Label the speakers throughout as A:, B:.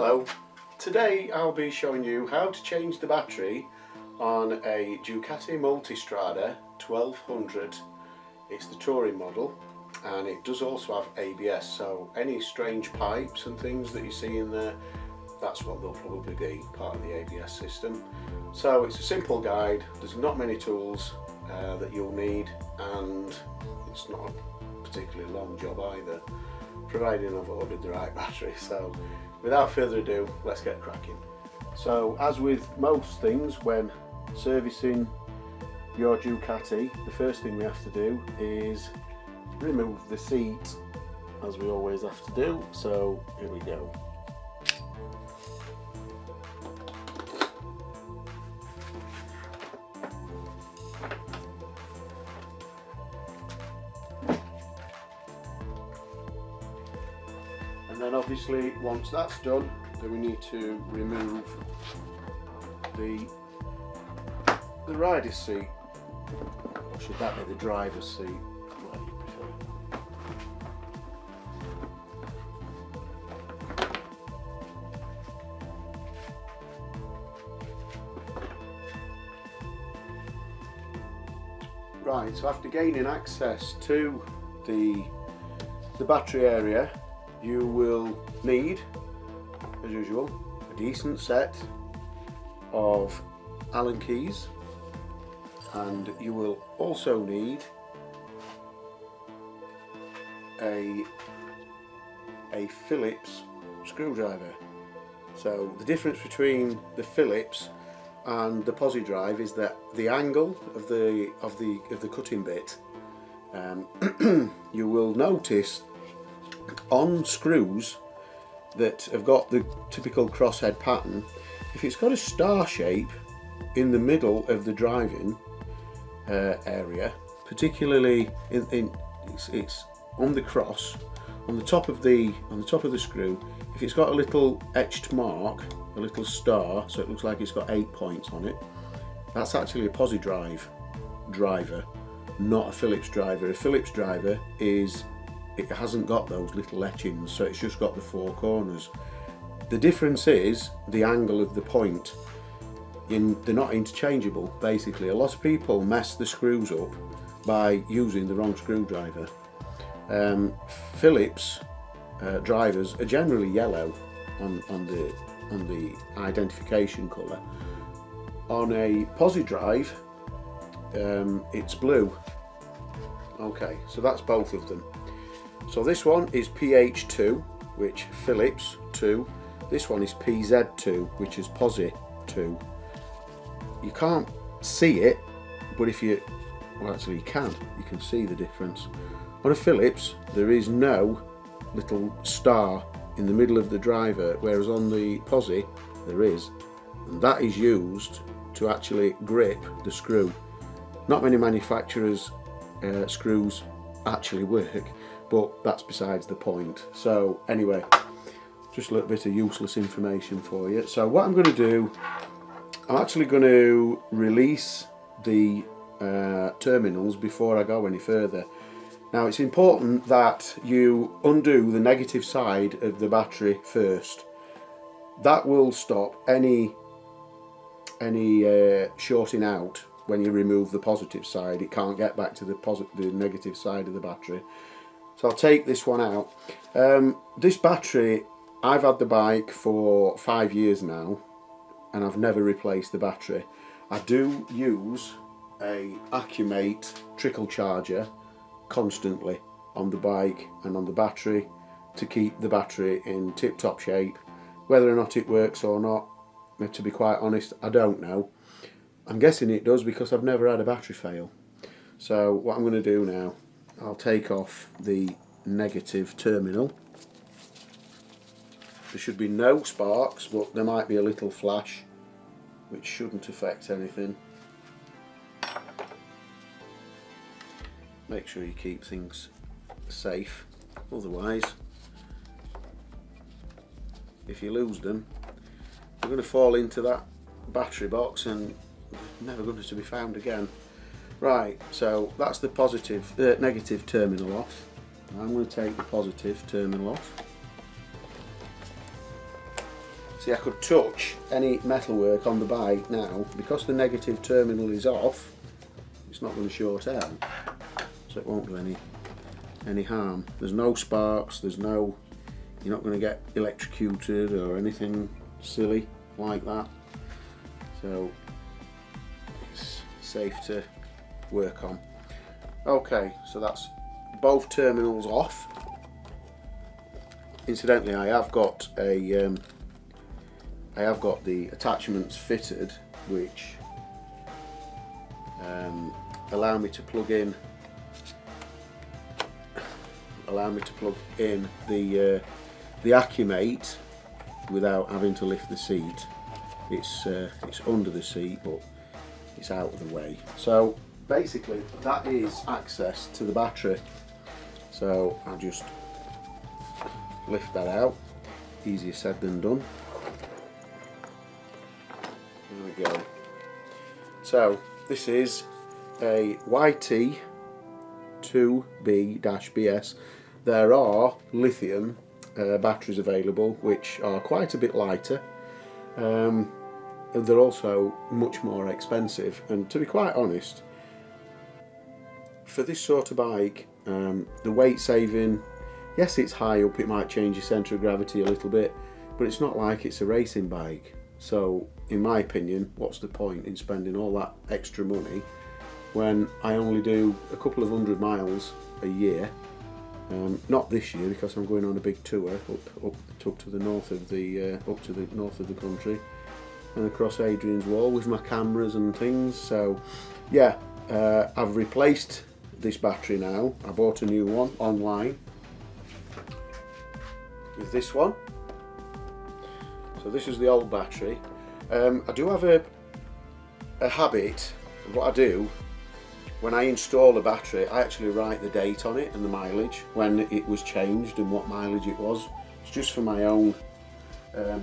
A: Hello, today I'll be showing you how to change the battery on a Ducati Multistrada 1200. It's the touring model and it does also have ABS, so any strange pipes and things that you see in there, that's what they'll probably be, part of the ABS system. So it's a simple guide, there's not many tools that you'll need, and it's not a particularly long job either, providing I've ordered the right battery. So without further ado, let's get cracking. So as with most things when servicing your Ducati, the first thing we have to do is remove the seat, as we always have to do. So here we go. And then obviously once that's done, then we need to remove the rider's seat, or should that be the driver's seat, whatever you prefer. Right, so after gaining access to the battery area, you will need, as usual, a decent set of Allen keys, and you will also need a Phillips screwdriver. So the difference between the Phillips and the posi drive is that the angle of the cutting bit, you will notice on screws that have got the typical crosshead pattern, if it's got a star shape in the middle of the driving area, particularly it's on the cross on the top of the screw, if it's got a little etched mark, a little star, so it looks like it's got 8 points on it, that's actually a posi driver, not a Phillips driver. A Phillips driver it hasn't got those little etchings, so it's just got the 4 corners. The difference is the angle of the point. They're not interchangeable, basically. A lot of people mess the screws up by using the wrong screwdriver. Phillips drivers are generally yellow on the identification colour. On a posi drive, it's blue. Okay, so that's both of them. So this one is PH2, which Phillips 2. This one is PZ2, which is posi 2. You can't see it, but well, actually you can see the difference. On a Phillips, there is no little star in the middle of the driver, whereas on the posi there is, and that is used to actually grip the screw. Not many manufacturers' screws actually work, but that's besides the point. So anyway, just a little bit of useless information for you. So what I'm going to do, I'm actually going to release the terminals before I go any further. Now it's important that you undo the negative side of the battery first. That will stop any shorting out when you remove the positive side. It can't get back to the negative side of the battery. So I'll take this one out. This battery, I've had the bike for 5 years now, and I've never replaced the battery. I do use a Accumate trickle charger constantly on the bike and on the battery to keep the battery in tip-top shape. Whether or not it works or not, to be quite honest, I don't know. I'm guessing it does because I've never had a battery fail. So what I'm going to do now, I'll take off the negative terminal. There should be no sparks, but there might be a little flash, which shouldn't affect anything. Make sure you keep things safe, otherwise if you lose them, you're going to fall into that battery box and never going to be found again. Right, so that's the negative terminal off. I'm going to take the positive terminal off. See, I could touch any metalwork on the bike now. Because the negative terminal is off, it's not going to short out, so it won't do any harm. There's no sparks, you're not going to get electrocuted or anything silly like that, so it's safe to work on. Okay, so that's both terminals off. Incidentally, I have got the attachments fitted, which allow me to plug in the Accumate without having to lift the seat. It's under the seat, but it's out of the way. So basically, that is access to the battery. So I'll just lift that out. Easier said than done. There we go. So this is a YT2B-BS. There are lithium batteries available which are quite a bit lighter. They're also much more expensive, and to be quite honest, for this sort of bike, the weight saving, yes, it's high up, it might change your centre of gravity a little bit, but it's not like it's a racing bike. So in my opinion, what's the point in spending all that extra money when I only do a couple of 100 miles a year? Not this year, because I'm going on a big tour up to the north of the country and across Adrian's Wall with my cameras and things. So yeah, I've replaced this battery now. I bought a new one online with this one. So this is the old battery. I do have a habit of what I do. When I install a battery, I actually write the date on it and the mileage, when it was changed and what mileage it was. It's just for my own, I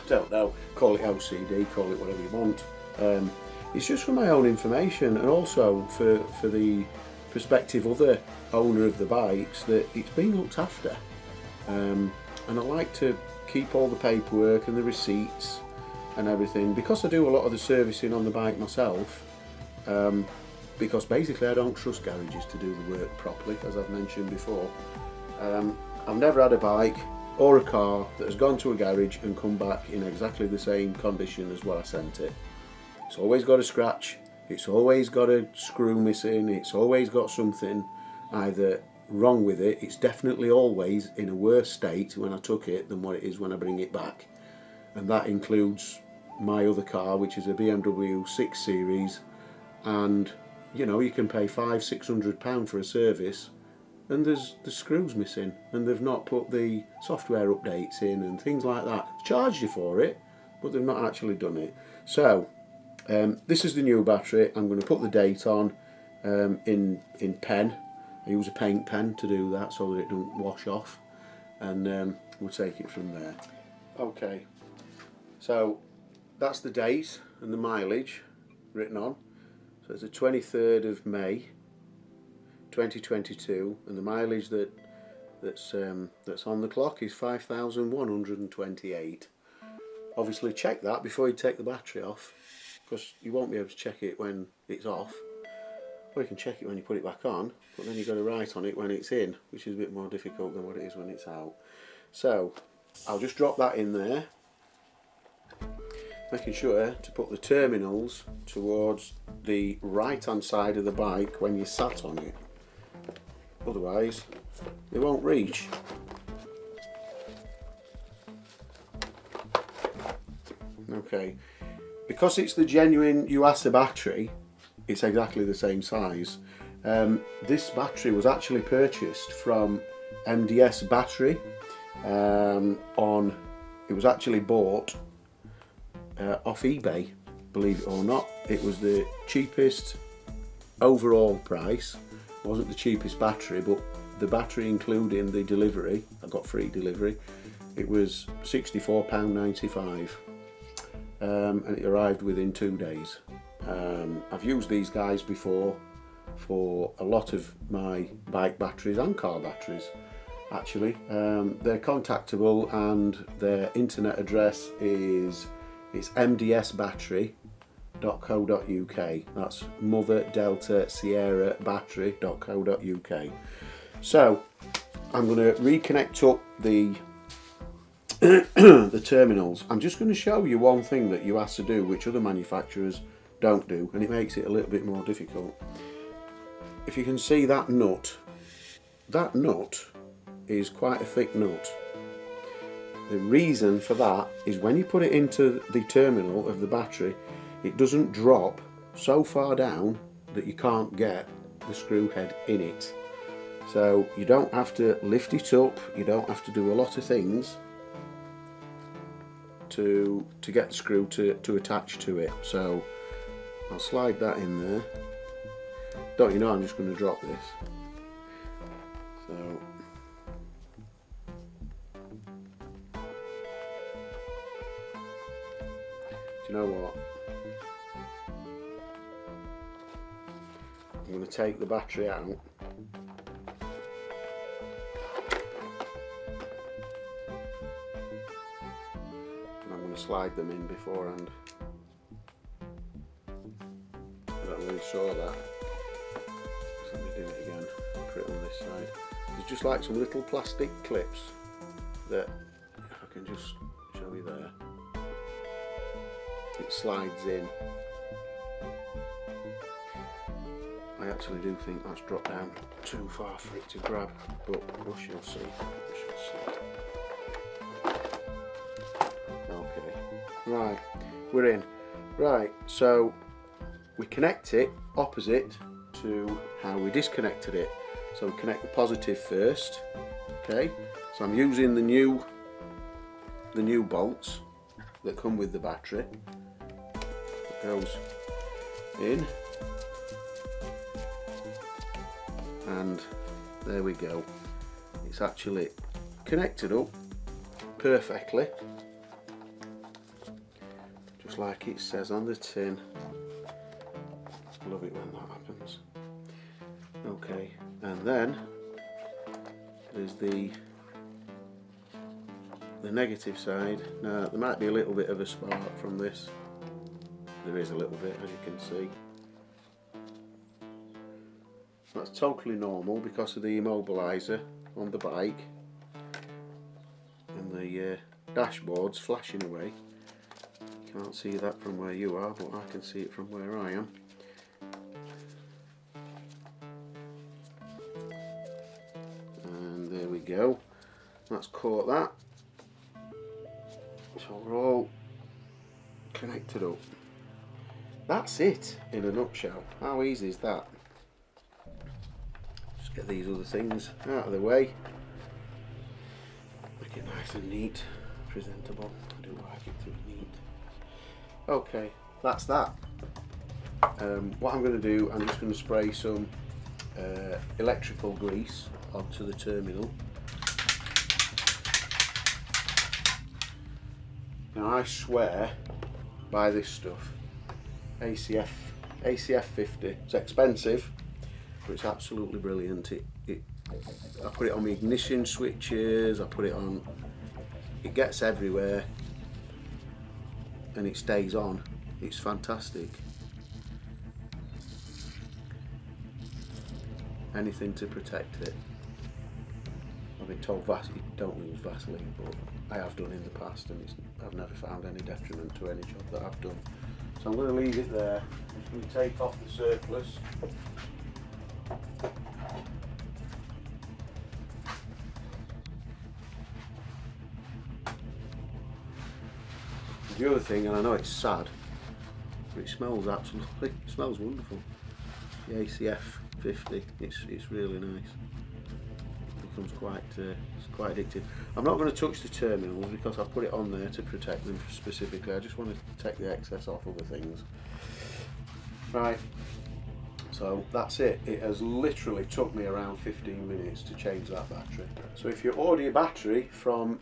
A: don't know, call it OCD, call it whatever you want. It's just for my own information, and also for the prospective other owner of the bikes, that it's been looked after. And I like to keep all the paperwork and the receipts and everything, because I do a lot of the servicing on the bike myself. Because basically I don't trust garages to do the work properly, as I've mentioned before. I've never had a bike or a car that has gone to a garage and come back in exactly the same condition as what I sent it. It's always got a scratch, it's always got a screw missing, it's always got something either wrong with it. It's definitely always in a worse state when I took it than what it is when I bring it back. And that includes my other car, which is a BMW 6 Series. And you know, you can pay £500–600 for a service and there's the screws missing, and they've not put the software updates in and things like that. They've charged you for it, but they've not actually done it. So this is the new battery. I'm going to put the date on in pen. I use a paint pen to do that so that it doesn't wash off, and we'll take it from there. Okay, so that's the date and the mileage written on. So it's the 23rd of May 2022, and the mileage that's on the clock is 5,128. Obviously check that before you take the battery off, because you won't be able to check it when it's off. Or you can check it when you put it back on, but then you've got to write on it when it's in, which is a bit more difficult than what it is when it's out. So I'll just drop that in there, making sure to put the terminals towards the right hand side of the bike when you're sat on it, otherwise they won't reach. Okay, because it's the genuine Yuasa battery, it's exactly the same size. This battery was actually purchased from MDS Battery. It was actually bought off eBay, believe it or not. It was the cheapest overall price. It wasn't the cheapest battery, but the battery including the delivery, I got free delivery, it was £64.95, and it arrived within 2 days. I've used these guys before for a lot of my bike batteries and car batteries, actually. They're contactable, and their internet address is mdsbattery.co.uk. That's Mother Delta Sierra Battery.co.uk. So I'm going to reconnect up the the terminals. I'm just going to show you one thing that you have to do which other manufacturers don't do, and it makes it a little bit more difficult. If you can see that nut is quite a thick nut. The reason for that is when you put it into the terminal of the battery, it doesn't drop so far down that you can't get the screw head in it. So you don't have to lift it up, you don't have to do a lot of things to get the screw to attach to it. So I'll slide that in there. Don't you know, I'm just going to drop this. So do you know what? I'm going to take the battery out. And I'm going to slide them in beforehand. I don't really saw that. So let me do it again. Put it on this side. There's just like some little plastic clips that, if I can just show you there, it slides in. I actually do think that's dropped down too far for it to grab, but we shall see. Okay, right, we're in. Right, so we connect it opposite to how we disconnected it. So we connect the positive first. Okay, so I'm using the new bolts that come with the battery. It goes in, and there we go. It's actually connected up perfectly, just like it says on the tin. Love it when that happens. Okay, and then there's the negative side. Now there might be a little bit of a spark from this. There is a little bit, as you can see. That's totally normal because of the immobiliser on the bike and the dashboard's flashing away. You can't see that from where you are, but I can see it from where I am. And there we go. That's caught that. So we're all connected up. That's it in a nutshell. How easy is that? Just get these other things out of the way. Make it nice and neat, presentable. I do like it to be neat. Okay, that's that. What I'm going to do, I'm just going to spray some electrical grease onto the terminal. Now I swear by this stuff. ACF 50. It's expensive, but it's absolutely brilliant. I put it on my ignition switches, I put it on, it gets everywhere and it stays on. It's fantastic. Anything to protect it. I've been told don't use Vaseline, but I have done in the past, and I've never found any detriment to any job that I've done. So I'm going to leave it there. I'm going to take off the surplus. The other thing, and I know it's sad, but it smells absolutely, it smells wonderful. The ACF 50, it's really nice. It becomes quite addictive. I'm not going to touch the terminals because I've put it on there to protect them specifically. I just want to take the excess off other things. Right, so that's it. It has literally took me around 15 minutes to change that battery. So if you order your battery from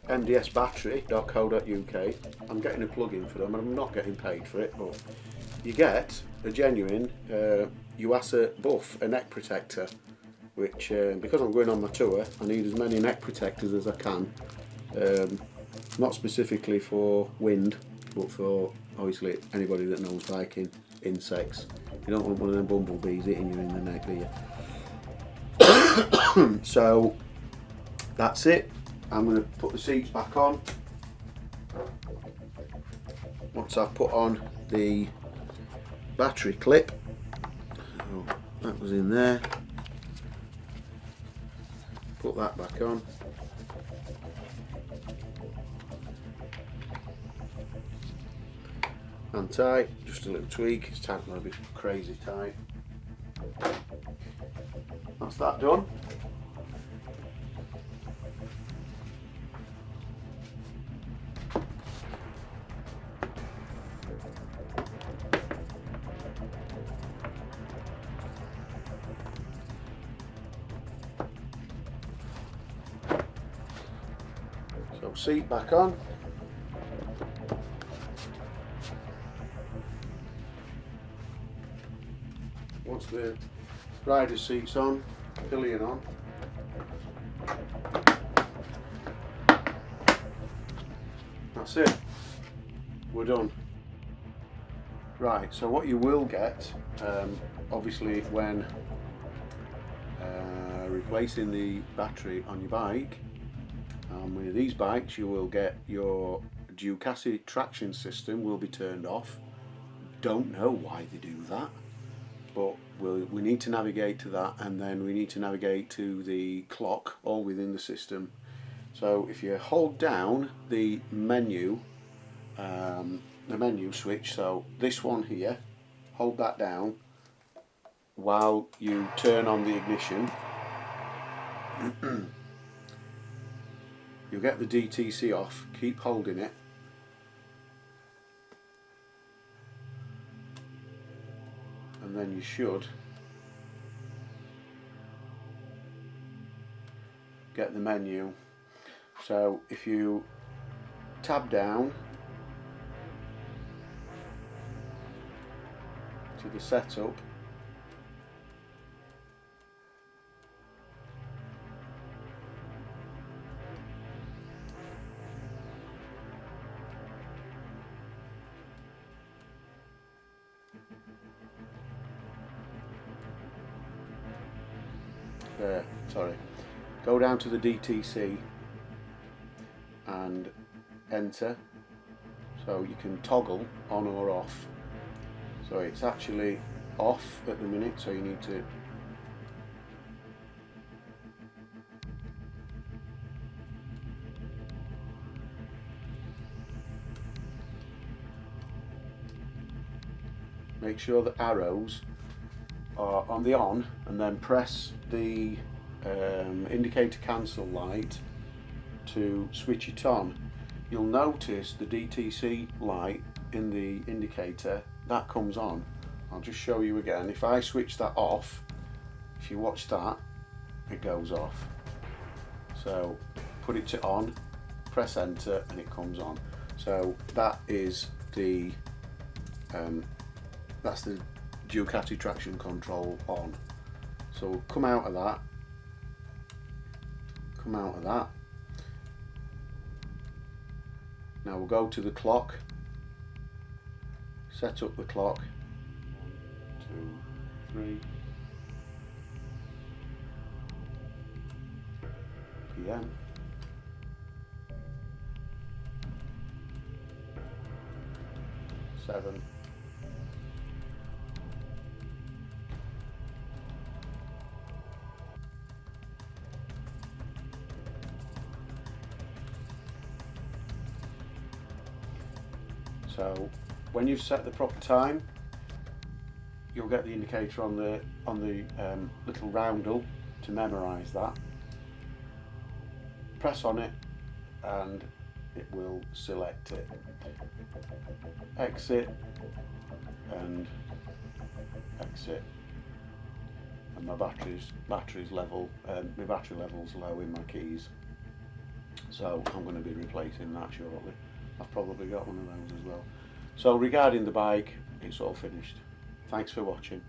A: mdsbattery.co.uk, I'm getting a plug-in for them, and I'm not getting paid for it, but you get a genuine Yuasa buff, a neck protector, which because I'm going on my tour, I need as many neck protectors as I can. Not specifically for wind, but for obviously anybody that knows biking, insects. You don't want one of them bumblebees hitting you in the neck, do you? So that's it. I'm going to put the seats back on. Once I've put on the battery clip, so that was in there, put that back on. And tight, just a little tweak, it's tight, not a bit crazy tight. That's that done. So seat back on. Once the rider's seat's on, pillion on. That's it. We're done. Right, so what you will get, obviously when replacing the battery on your bike, with these bikes you will get your Ducati traction system will be turned off. Don't know why they do that, but we need to navigate to that, and then we need to navigate to the clock, all within the system. So if you hold down the menu switch, so this one here, hold that down while you turn on the ignition. You'll get the DTC off, keep holding it. And then you should get the menu. So if you tab down to the setup, go down to the DTC and enter, so you can toggle on or off. So it's actually off at the minute, so you need to make sure the arrows are on the on, and then press the indicator cancel light to switch it on. You'll notice the DTC light in the indicator that comes on. I'll just show you again. If I switch that off, if you watch that, it goes off. So put it to on, press enter, and it comes on. So that is the that's the Ducati traction control on. So come out of that. Come out of that. Now we'll go to the clock. Set up the clock. 1, 2, 3 PM. Seven. So when you've set the proper time, you'll get the indicator on the little roundel to memorise that. Press on it and it will select it. Exit and exit. And my battery's level, my battery level's low in my keys. So I'm going to be replacing that shortly. I've probably got one of those as well. So regarding the bike, it's all finished. Thanks for watching.